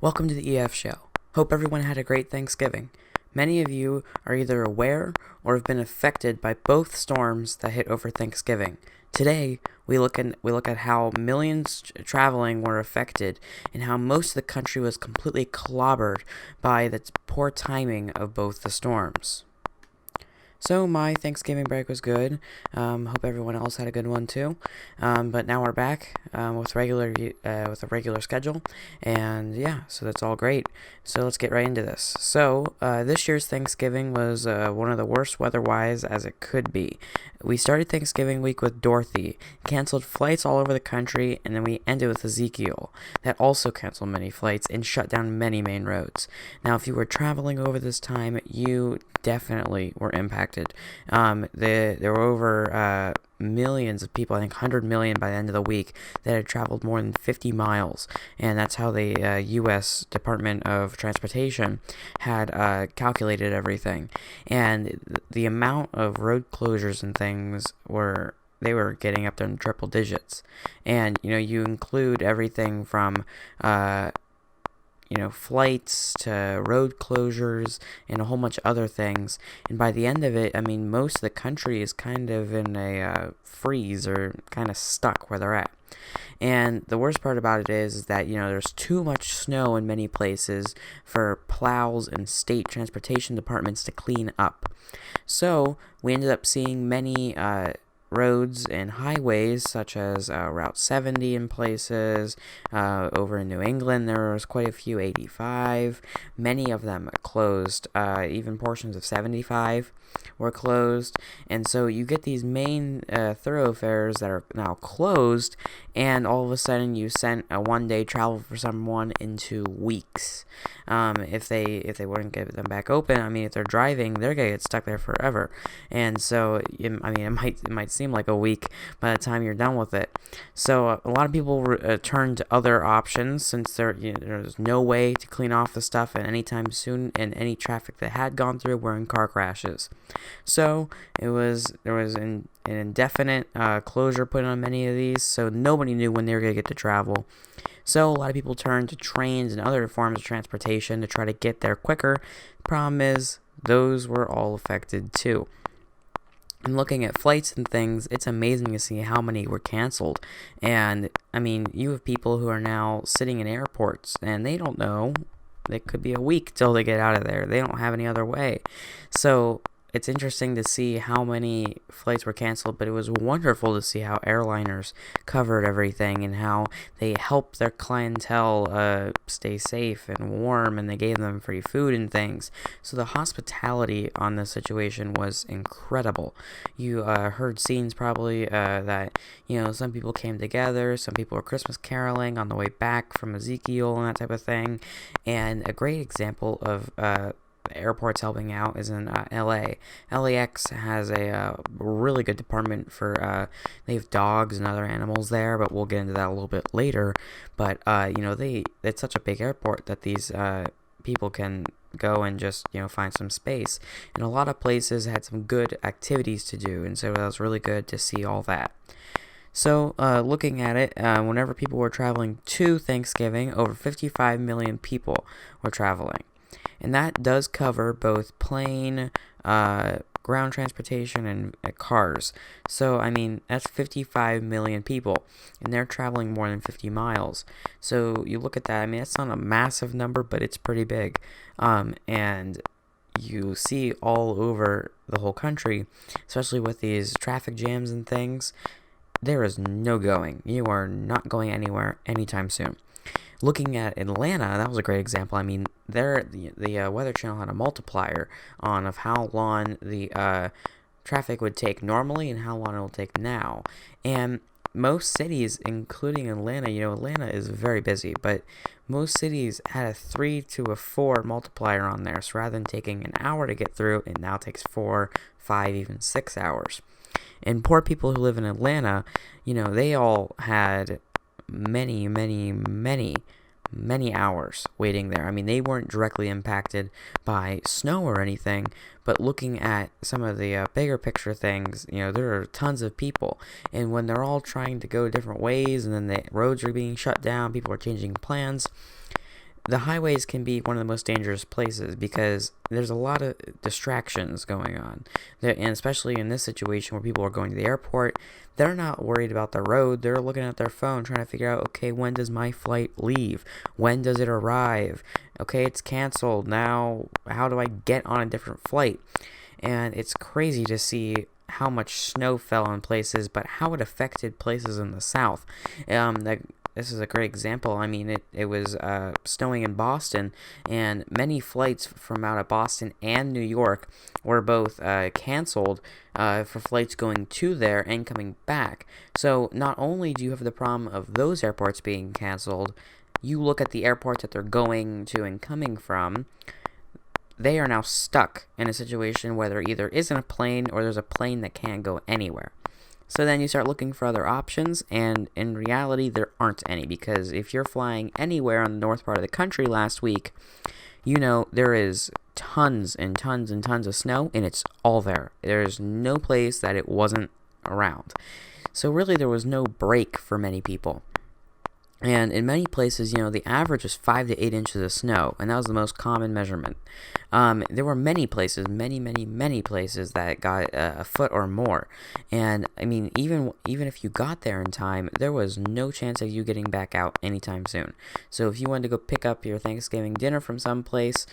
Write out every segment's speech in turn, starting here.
Welcome to the EF Show. Hope everyone had a great Thanksgiving. Many of you are either aware or have been affected by both storms that hit over Thanksgiving. Today, we look at how millions traveling were affected and how most of the country was completely clobbered by the poor timing of both the storms. So my Thanksgiving break was good. Hope everyone else had a good one too. But now we're back with a regular schedule, and yeah, so that's all great. So let's get right into this. So this year's Thanksgiving was one of the worst weather-wise as it could be. We started Thanksgiving week with Dorothy, canceled flights all over the country, and then we ended with Ezekiel, that also canceled many flights and shut down many main roads. Now, if you were traveling over this time, you definitely were impacted. There were over millions of people, I think 100 million by the end of the week, that had traveled more than 50 miles, and that's how the U.S. Department of Transportation had calculated everything. And the amount of road closures and things they were getting up there in triple digits. And, you include everything from flights to road closures and a whole bunch of other things. And by the end of it, most of the country is kind of in a freeze or kind of stuck where they're at. And the worst part about it is that, there's too much snow in many places for plows and state transportation departments to clean up. So we ended up seeing many roads and highways such as Route 70 in places. Over in New England there was quite a few, 85. Many of them closed. Even portions of 75 were closed. And so you get these main thoroughfares that are now closed, and all of a sudden you sent a one-day travel for someone into weeks. If they wouldn't get them back open, if they're driving, they're gonna get stuck there forever. And so it might seem like a week by the time you're done with it. So a lot of people turn to other options since there's no way to clean off the stuff at any time soon, and any traffic that had gone through were in car crashes. So there was an indefinite closure put on many of these, so nobody knew when they were going to get to travel. So a lot of people turned to trains and other forms of transportation to try to get there quicker. Problem is, those were all affected too. And looking at flights and things, it's amazing to see how many were canceled. And, you have people who are now sitting in airports, and they don't know. It could be a week till they get out of there. They don't have any other way. So it's interesting to see how many flights were canceled, but it was wonderful to see how airliners covered everything and how they helped their clientele stay safe and warm, and they gave them free food and things. So the hospitality on this situation was incredible. You heard scenes probably that, some people came together, some people were Christmas caroling on the way back from Ezekiel and that type of thing. And a great example of airports helping out is in LA. LAX has a really good department for they have dogs and other animals there, but we'll get into that a little bit later. But it's such a big airport that these people can go and just find some space, and a lot of places had some good activities to do, and so that was really good to see all that. So, looking at it, whenever people were traveling to Thanksgiving, over 55 million people were traveling. And that does cover both plane, ground transportation, and cars. So, that's 55 million people, and they're traveling more than 50 miles. So, you look at that, that's not a massive number, but it's pretty big. And you see all over the whole country, especially with these traffic jams and things, there is no going. You are not going anywhere anytime soon. Looking at Atlanta, that was a great example. The Weather Channel had a multiplier on of how long the traffic would take normally and how long it will take now. And most cities, including Atlanta, Atlanta is very busy, but most cities had a 3 to a 4 multiplier on there. So rather than taking an hour to get through, it now takes 4, 5, even 6 hours. And poor people who live in Atlanta, they all had many hours waiting there. They weren't directly impacted by snow or anything, but looking at some of the bigger picture things, there are tons of people, and when they're all trying to go different ways, and then the roads are being shut down, people are changing plans, the highways can be one of the most dangerous places because there's a lot of distractions going on. And especially in this situation where people are going to the airport, they're not worried about the road. They're looking at their phone trying to figure out, okay, when does my flight leave? When does it arrive? Okay, it's canceled. Now, how do I get on a different flight? And it's crazy to see how much snow fell in places, but how it affected places in the south. This is a great example. I mean, it was snowing in Boston, and many flights from out of Boston and New York were both canceled for flights going to there and coming back. So not only do you have the problem of those airports being canceled, you look at the airports that they're going to and coming from, they are now stuck in a situation where there either isn't a plane or there's a plane that can't go anywhere. So then you start looking for other options, and in reality, there aren't any, because if you're flying anywhere on the north part of the country last week, you know there is tons and tons and tons of snow, and it's all there. There's no place that it wasn't around. So really, there was no break for many people. And in many places, the average was 5 to 8 inches of snow, and that was the most common measurement. There were many places, many places that got a foot or more. And I mean, even if you got there in time, there was no chance of you getting back out anytime soon. So if you wanted to go pick up your Thanksgiving dinner from someplace,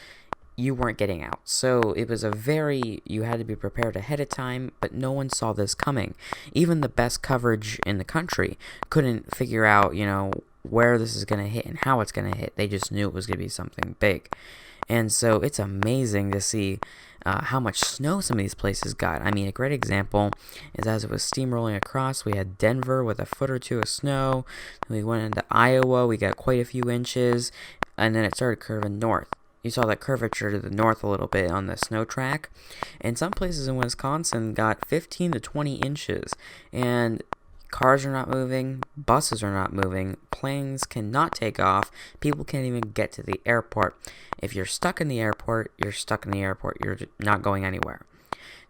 you weren't getting out. So it was you had to be prepared ahead of time, but no one saw this coming. Even the best coverage in the country couldn't figure out, where this is going to hit and how it's going to hit. They just knew it was going to be something big. And so it's amazing to see how much snow some of these places got. I mean, a great example is as it was steamrolling across, we had Denver with a foot or two of snow. We went into Iowa, we got quite a few inches, and then it started curving north. You saw that curvature to the north a little bit on the snow track. And some places in Wisconsin got 15 to 20 inches. And cars are not moving, buses are not moving, planes cannot take off, people can't even get to the airport. If you're stuck in the airport, you're stuck in the airport. You're not going anywhere.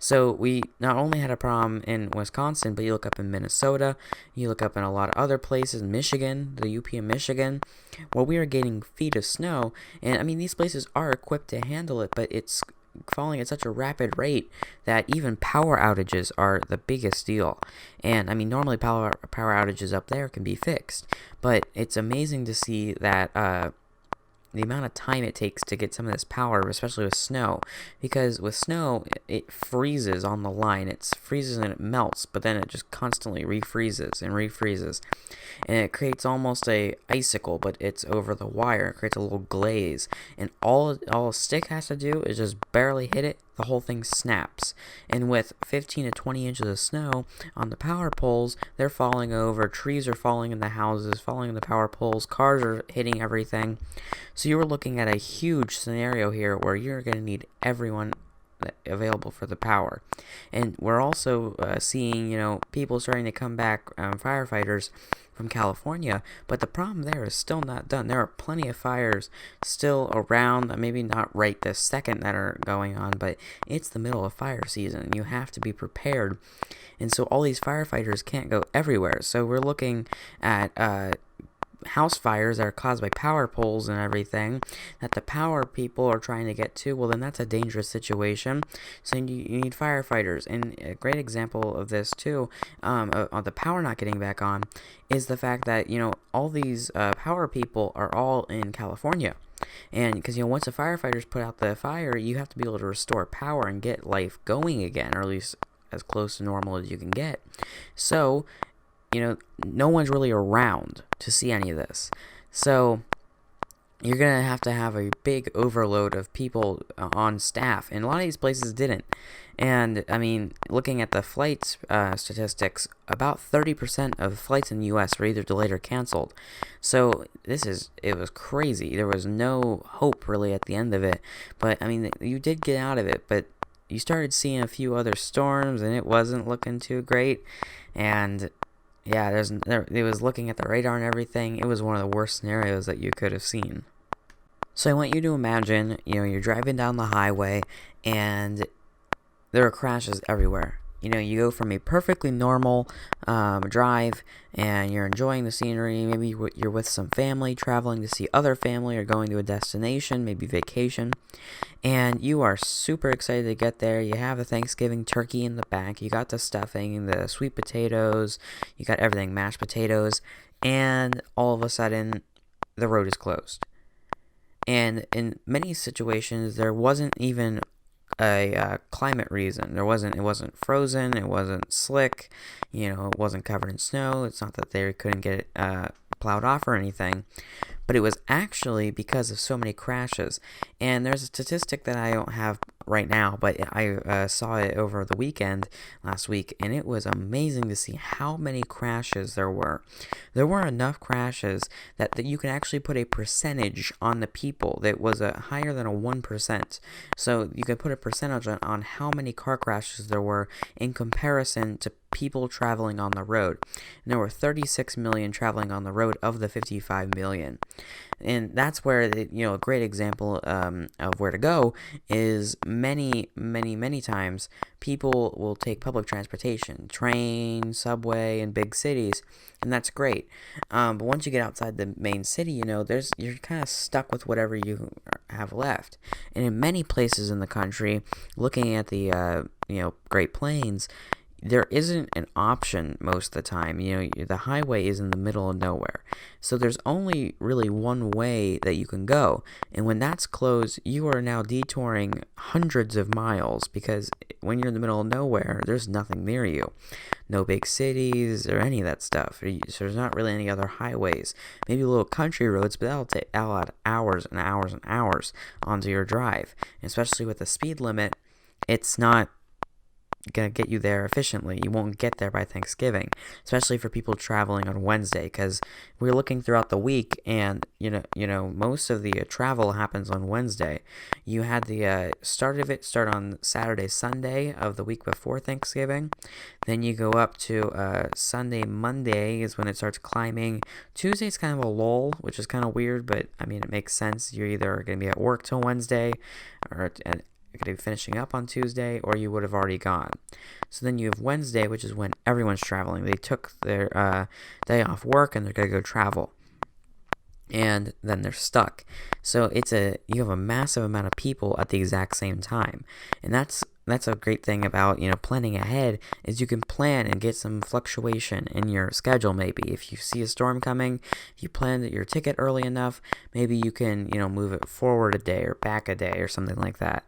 So we not only had a problem in Wisconsin, but you look up in Minnesota, you look up in a lot of other places, Michigan, the UP of Michigan, where we are getting feet of snow. And I mean, these places are equipped to handle it, but it's falling at such a rapid rate that even power outages are the biggest deal. And I mean, normally power outages up there can be fixed, but it's amazing to see that the amount of time it takes to get some of this power, especially with snow, because with snow, it freezes on the line. It freezes and it melts, but then it just constantly refreezes and refreezes. And it creates almost a icicle, but it's over the wire. It creates a little glaze. And all a stick has to do is just barely hit it, the whole thing snaps. And with 15 to 20 inches of snow on the power poles, they're falling over. Trees are falling in the houses, falling in the power poles. Cars are hitting everything. So you were looking at a huge scenario here where you're going to need everyone available for the power. And we're also seeing, people starting to come back, firefighters from California, but the problem there is still not done. There are plenty of fires still around, maybe not right this second that are going on, but it's the middle of fire season. You have to be prepared. And so all these firefighters can't go everywhere. So we're looking at house fires that are caused by power poles and everything that the power people are trying to get to. Well, then that's a dangerous situation. So you need firefighters. And a great example of this too, of the power not getting back on, is the fact that all these power people are all in California. And because once the firefighters put out the fire, you have to be able to restore power and get life going again, or at least as close to normal as you can get. So no one's really around to see any of this. So you're going to have a big overload of people on staff. And a lot of these places didn't. And, I mean, looking at the flights statistics, about 30% of flights in the U.S. were either delayed or canceled. So it was crazy. There was no hope, really, at the end of it. But, I mean, you did get out of it. But you started seeing a few other storms, and it wasn't looking too great. And yeah, it was looking at the radar and everything. It was one of the worst scenarios that you could have seen. So I want you to imagine, you're driving down the highway and there are crashes everywhere. You go from a perfectly normal drive and you're enjoying the scenery. Maybe you're with some family, traveling to see other family, or going to a destination, maybe vacation. And you are super excited to get there. You have the Thanksgiving turkey in the back. You got the stuffing, the sweet potatoes. You got everything, mashed potatoes. And all of a sudden, the road is closed. And in many situations, there wasn't even a climate reason. It wasn't frozen. It wasn't slick. It wasn't covered in snow. It's not that they couldn't get it plowed off or anything, but it was actually because of so many crashes. And there's a statistic that I don't have right now, but I saw it over the weekend last week, and it was amazing to see how many crashes there were. There were enough crashes that you can actually put a percentage on the people that was higher than a 1%. So you could put a percentage on how many car crashes there were in comparison to people traveling on the road. And there were 36 million traveling on the road of the 55 million. And that's where, a great example of where to go is many, many, many times people will take public transportation, train, subway, in big cities, and that's great. But once you get outside the main city, you're kind of stuck with whatever you have left. And in many places in the country, looking at the, Great Plains, there isn't an option most of the time. The highway is in the middle of nowhere. So there's only really one way that you can go. And when that's closed, you are now detouring hundreds of miles, because when you're in the middle of nowhere, there's nothing near you. No big cities or any of that stuff. So there's not really any other highways. Maybe little country roads, but that'll add hours and hours and hours onto your drive. And especially with the speed limit, it's not gonna get you there efficiently. You won't get there by Thanksgiving, especially for people traveling on Wednesday, because we're looking throughout the week, and most of the travel happens on Wednesday. You had the start on Saturday, Sunday of the week before Thanksgiving. Then you go up to Sunday, Monday is when it starts climbing. Tuesday's kind of a lull, which is kind of weird, but I mean, it makes sense. You're either going to be at work till Wednesday, or you're going to be finishing up on Tuesday, or you would have already gone. So then you have Wednesday, which is when everyone's traveling. They took their day off work and they're going to go travel. And then they're stuck. So you have a massive amount of people at the exact same time. And that's a great thing about, planning ahead, is you can plan and get some fluctuation in your schedule. Maybe if you see a storm coming, if you plan your ticket early enough, maybe you can, move it forward a day or back a day or something like that.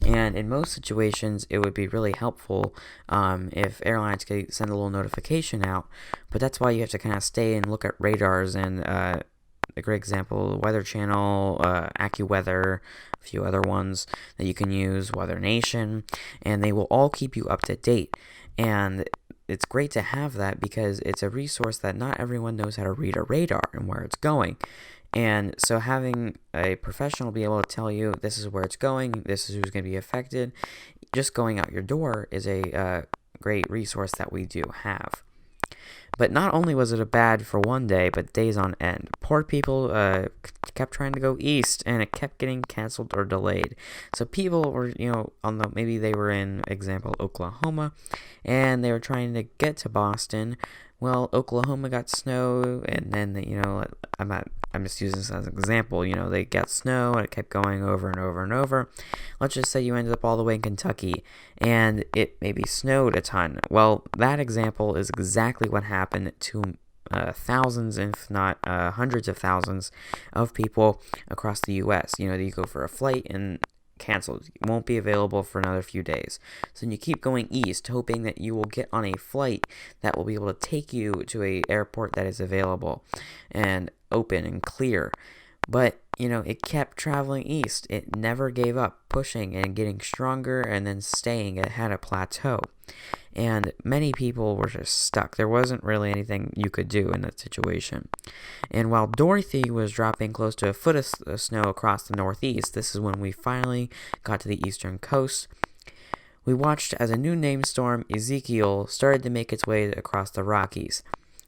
And in most situations, it would be really helpful if airlines could send a little notification out. But that's why you have to kind of stay and look at radars and a great example, Weather Channel, AccuWeather, a few other ones that you can use, Weather Nation, and they will all keep you up to date. And it's great to have that, because it's a resource that not everyone knows how to read a radar and where it's going. And so having a professional be able to tell you this is where it's going, this is who's going to be affected, just going out your door is a great resource that we do have. But not only was it a bad for one day, but days on end. Poor people kept trying to go east, and it kept getting canceled or delayed. So people were, maybe they were in, example, Oklahoma, and they were trying to get to Boston. Well, Oklahoma got snow, and then, I'm just using this as an example. They got snow, and it kept going over and over and over. Let's just say you ended up all the way in Kentucky, and it maybe snowed a ton. Well, that example is exactly what happened to thousands, if not hundreds of thousands of people across the U.S. You go for a flight and canceled. It won't be available for another few days. So then you keep going east, hoping that you will get on a flight that will be able to take you to a airport that is available and open and clear. But, it kept traveling east. It never gave up, pushing and getting stronger and then staying. It had a plateau. And many people were just stuck. There wasn't really anything you could do in that situation. And while Dorothy was dropping close to a foot of snow across the Northeast, this is when we finally got to the eastern coast. We watched as a new named storm, Ezekiel, started to make its way across the Rockies.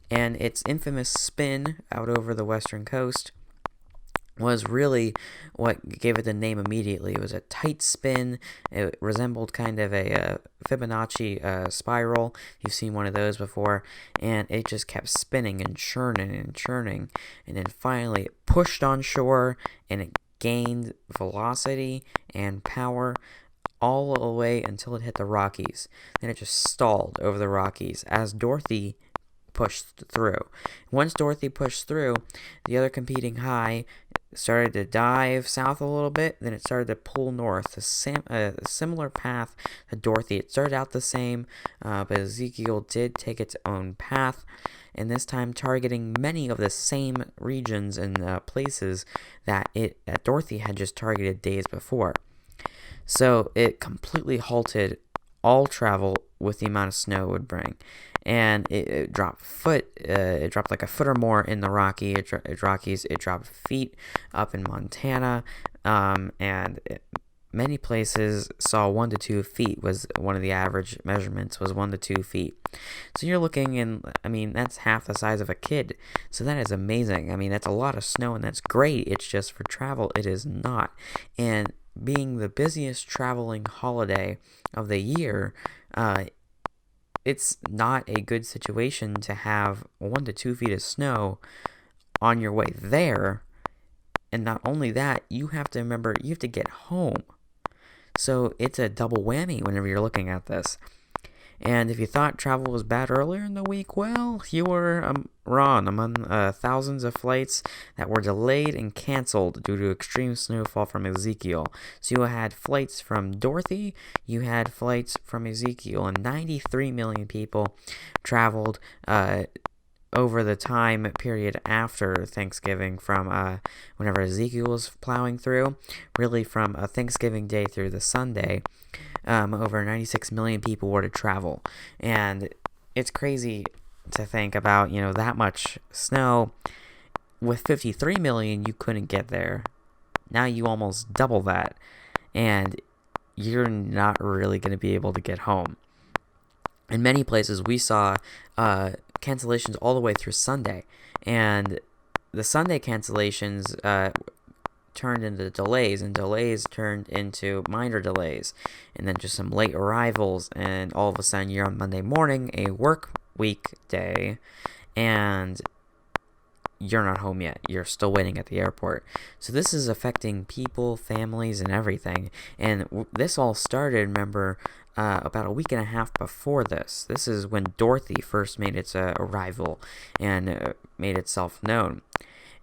And its infamous spin out over the western coast was really what gave it the name immediately. It was a tight spin. It resembled kind of a Fibonacci spiral. You've seen one of those before. And it just kept spinning and churning and churning. And then finally it pushed on shore and it gained velocity and power all the way until it hit the Rockies. Then it just stalled over the Rockies as Dorothy pushed through. Once Dorothy pushed through, the other competing high started to dive south a little bit, then it started to pull north, a similar path to Dorothy. It started out the same, but Ezekiel did take its own path, and this time targeting many of the same regions and places that Dorothy had just targeted days before. So it completely halted all travel with the amount of snow it would bring. And it dropped it dropped like a foot or more in the Rockies. It dropped feet up in Montana, many places saw 1 to 2 feet was one of the average measurements, was 1 to 2 feet. So you're looking that's half the size of a kid. So that is amazing. That's a lot of snow and that's great. It's just for travel, it is not. And being the busiest traveling holiday of the year, it's not a good situation to have 1 to 2 feet of snow on your way there. And not only that, you have to remember, you have to get home. So it's a double whammy whenever you're looking at this. And if you thought travel was bad earlier in the week, well, you were wrong. Among thousands of flights that were delayed and canceled due to extreme snowfall from Ezekiel. So you had flights from Dorothy, you had flights from Ezekiel, and 93 million people traveled over the time period after Thanksgiving from whenever Ezekiel was plowing through, really from Thanksgiving Day through the Sunday. Over 96 million people were to travel. And it's crazy to think about, that much snow. With 53 million, you couldn't get there. Now you almost double that. And you're not really going to be able to get home. In many places, we saw cancellations all the way through Sunday. And the Sunday cancellations turned into delays, and delays turned into minor delays, and then just some late arrivals, and all of a sudden you're on Monday morning, a work week day, and you're not home yet. You're still waiting at the airport. So this is affecting people, families, and everything. And this all started, remember, about a week and a half before this. This is when Dorothy first made its arrival and made itself known.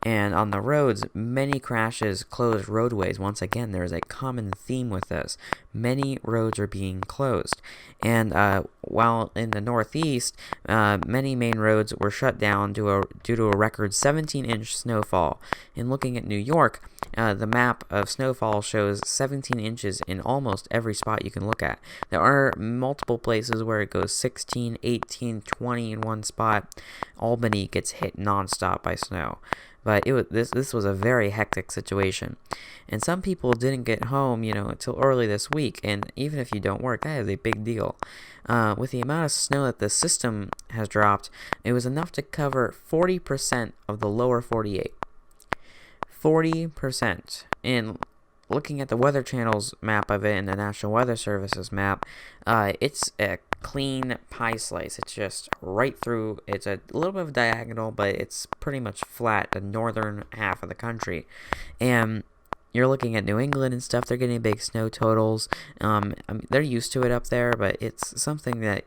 And on the roads, many crashes closed roadways. Once again, there is a common theme with this. Many roads are being closed. And while in the Northeast, many main roads were shut down due to a record 17-inch snowfall. In looking at New York, the map of snowfall shows 17 inches in almost every spot you can look at. There are multiple places where it goes 16, 18, 20 in one spot. Albany gets hit nonstop by snow. But this was a very hectic situation. And some people didn't get home, until early this week. And even if you don't work, that is a big deal. With the amount of snow that the system has dropped, it was enough to cover 40% of the lower 48. 40%. And looking at the Weather Channel's map of it and the National Weather Service's map, it's a clean pie slice. It's just right through. It's a little bit of diagonal, but it's pretty much flat, the northern half of the country. And you're looking at New England and stuff, they're getting big snow totals. They're used to it up there, but it's something that,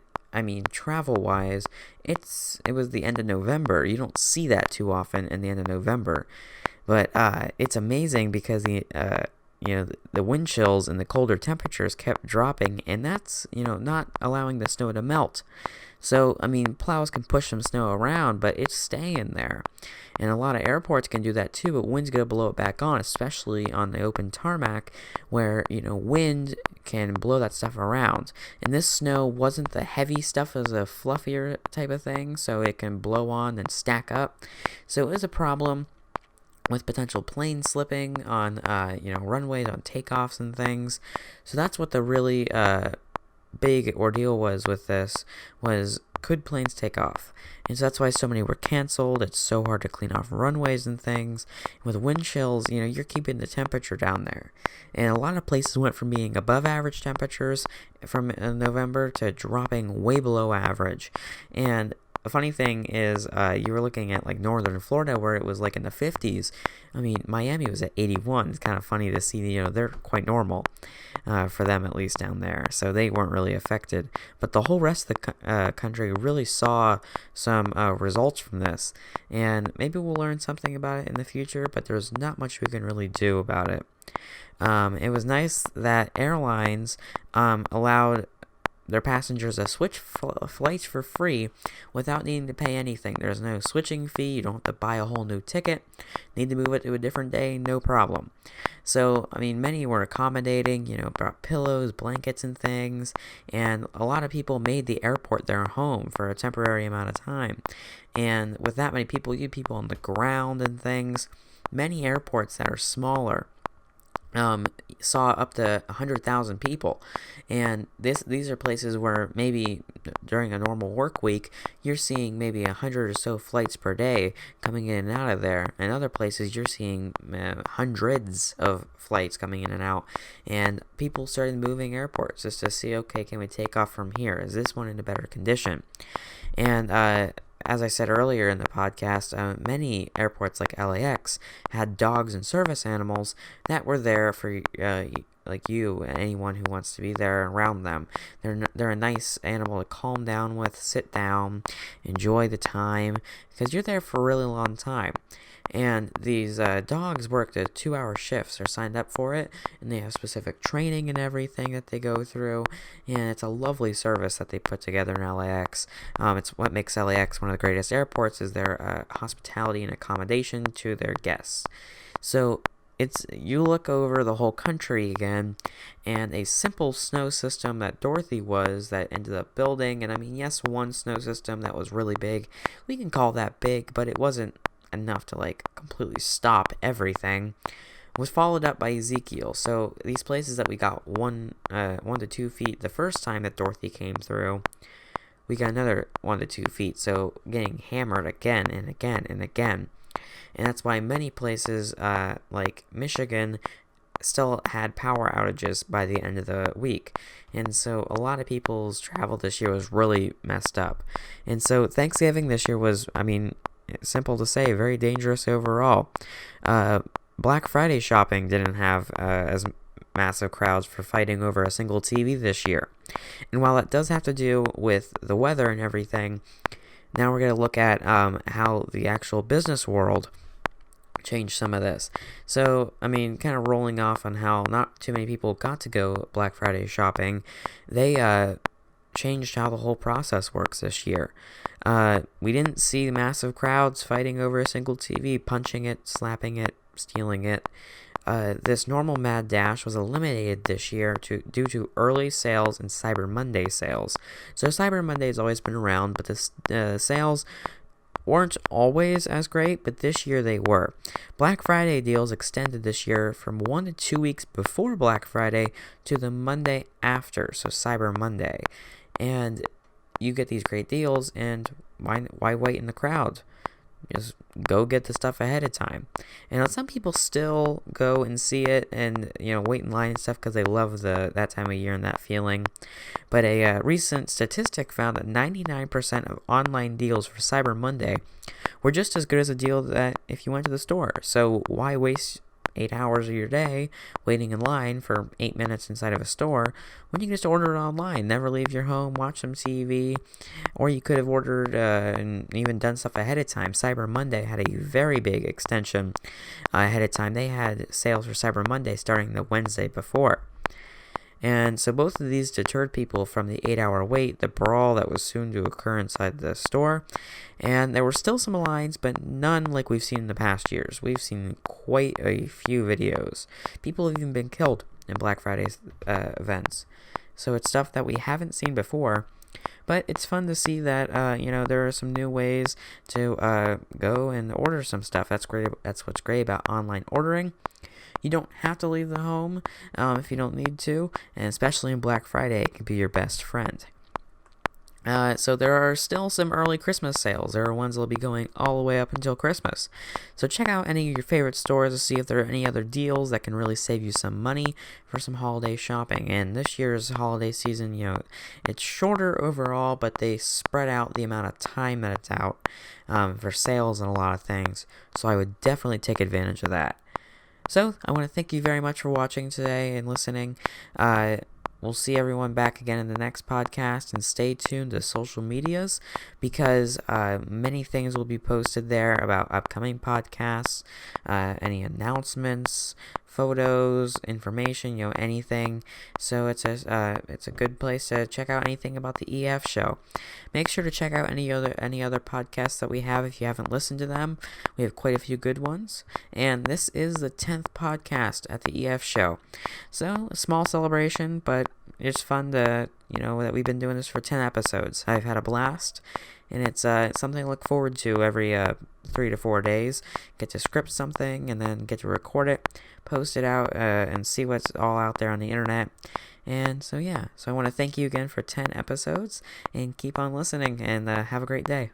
travel-wise, it was the end of November. You don't see that too often in the end of November. But it's amazing because the wind chills and the colder temperatures kept dropping, and that's, not allowing the snow to melt. So, plows can push some snow around, but it's staying there. And a lot of airports can do that too, but wind's going to blow it back on, especially on the open tarmac where, wind can blow that stuff around. And this snow wasn't the heavy stuff, as a fluffier type of thing, so it can blow on and stack up. So it is a problem with potential plane slipping on, runways, on takeoffs and things. So that's what the really big ordeal was with this, was could planes take off? And so that's why so many were canceled. It's so hard to clean off runways and things. With wind chills, you're keeping the temperature down there. And a lot of places went from being above average temperatures from November to dropping way below average. And the funny thing is, you were looking at like northern Florida where it was like in the 50s. I mean, Miami was at 81. It's kind of funny to see, they're quite normal for them, at least down there. So they weren't really affected. But the whole rest of the country really saw some results from this. And maybe we'll learn something about it in the future, but there's not much we can really do about it. It was nice that airlines allowed their passengers to switch flights for free without needing to pay anything. There's no switching fee. You don't have to buy a whole new ticket. Need to move it to a different day, no problem. So, I mean, many were accommodating, brought pillows, blankets, and things. And a lot of people made the airport their home for a temporary amount of time. And with that many people, you had people on the ground and things. Many airports that are smaller saw up to 100,000 people, and these are places where maybe during a normal work week you're seeing maybe 100 or so flights per day coming in and out of there, and other places you're seeing hundreds of flights coming in and out, and people started moving airports just to see, okay, can we take off from here? Is this one in a better condition? And as I said earlier in the podcast, many airports like LAX had dogs and service animals that were there for like you and anyone who wants to be there around them. They're a nice animal to calm down with, sit down, enjoy the time, because you're there for a really long time. And these dogs work the 2-hour shifts. They're signed up for it, and they have specific training and everything that they go through. And it's a lovely service that they put together in LAX. It's what makes LAX one of the greatest airports is their hospitality and accommodation to their guests. So you look over the whole country again, and a simple snow system that Dorothy that ended up building, and I mean, yes, one snow system that was really big. We can call that big, but it wasn't enough to like completely stop everything, was followed up by Ezekiel. So these places that we got 1 to 2 feet the first time that Dorothy came through, we got another 1 to 2 feet, so getting hammered again and again and again. And that's why many places like Michigan still had power outages by the end of the week. And so a lot of people's travel this year was really messed up. And so Thanksgiving this year was, I mean, simple to say, very dangerous overall. Black Friday shopping didn't have as massive crowds for fighting over a single TV this year. And while it does have to do with the weather and everything, now we're going to look at how the actual business world changed some of this. So, I mean, kind of rolling off on how not too many people got to go Black Friday shopping, they changed how the whole process works this year. We didn't see massive crowds fighting over a single TV, punching it, slapping it, stealing it. This normal mad dash was eliminated this year due to early sales and Cyber Monday sales. So Cyber Monday has always been around, but the sales weren't always as great, but this year they were. Black Friday deals extended this year from 1 to 2 weeks before Black Friday to the Monday after, so Cyber Monday. And you get these great deals, and why wait in the crowd? Just go get the stuff ahead of time. And some people still go and see it and wait in line and stuff because they love that time of year and that feeling. But a recent statistic found that 99% of online deals for Cyber Monday were just as good as a deal that if you went to the store. So why waste 8 hours of your day waiting in line for 8 minutes inside of a store when you can just order it online, never leave your home, watch some TV, or you could have ordered and even done stuff ahead of time. Cyber Monday had a very big extension ahead of time. They had sales for Cyber Monday starting the Wednesday before. And so both of these deterred people from the 8-hour wait, the brawl that was soon to occur inside the store. And there were still some lines, but none like we've seen in the past years. We've seen quite a few videos. People have even been killed in Black Friday's events. So it's stuff that we haven't seen before. But it's fun to see that, there are some new ways to go and order some stuff. That's great. That's what's great about online ordering. You don't have to leave the home if you don't need to, and especially in Black Friday, it can be your best friend. So there are still some early Christmas sales. There are ones that'll be going all the way up until Christmas. So check out any of your favorite stores to see if there are any other deals that can really save you some money for some holiday shopping. And this year's holiday season, it's shorter overall, but they spread out the amount of time that it's out for sales and a lot of things. So I would definitely take advantage of that. So I want to thank you very much for watching today and listening. We'll see everyone back again in the next podcast, and stay tuned to social medias because many things will be posted there about upcoming podcasts, any announcements, photos, information, anything. So it's a good place to check out anything about the EF show. Make sure to check out any other podcasts that we have if you haven't listened to them. We have quite a few good ones, and this is the 10th podcast at the EF show. So a small celebration, but it's fun to that we've been doing this for 10 episodes. I've had a blast, and it's something to look forward to every 3 to 4 days. Get to script something and then get to record it, post it out, and see what's all out there on the internet. And so I want to thank you again for 10 episodes, and keep on listening, and have a great day.